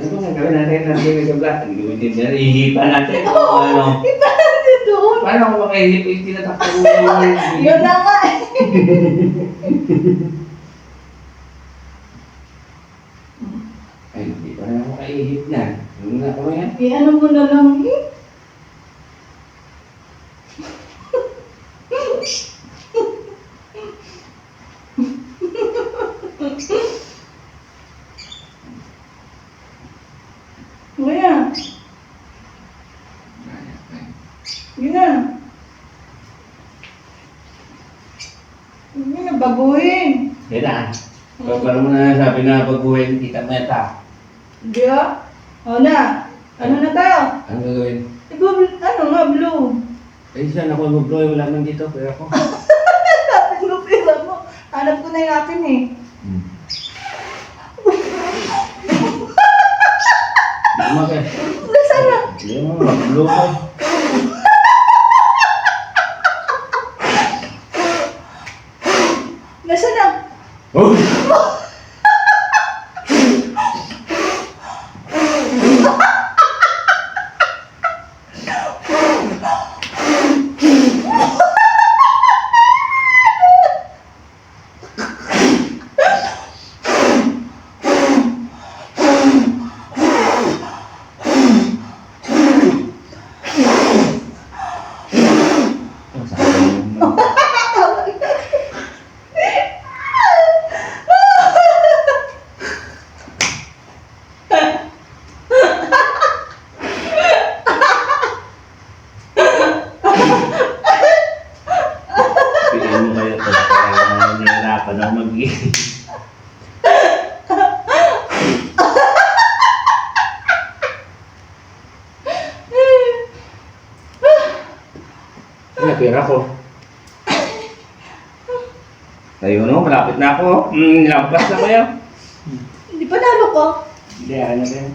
Ano nga gawin natin natin ng vlog? Hindi na ihipan natin. Ano? Iba na doon. Paano ako makahihip? Hindi na takbo. Yun na nga eh. Ay, hindi pa na ako makahihip na. Ano na ako yan? Ano mo na lang eh. Kuya. Yun na. Yun na, baguhin. Yan na. Paano mo na sabi na baguhin, kita mo yata. Hindi ah. O na. Ano na tayo? Ano gagawin? Ano nga, blue. Ay, saan ako mag-blow? Wala man dito. Kaya ako. Tapos mo pila mo. Hanap ko na yung akin eh. Hindi mo kaya. Nasaan na? Hindi mo mag-blow ko. Nasaan na? Oh! Piliin mo kayo ito. Kaya nahihirapan ako mag-iisip. Ay, pera ko. Tayo no, malapit na ako. Lampas na kayo. Hindi pa nalo ko. Hindi, ano ba yan?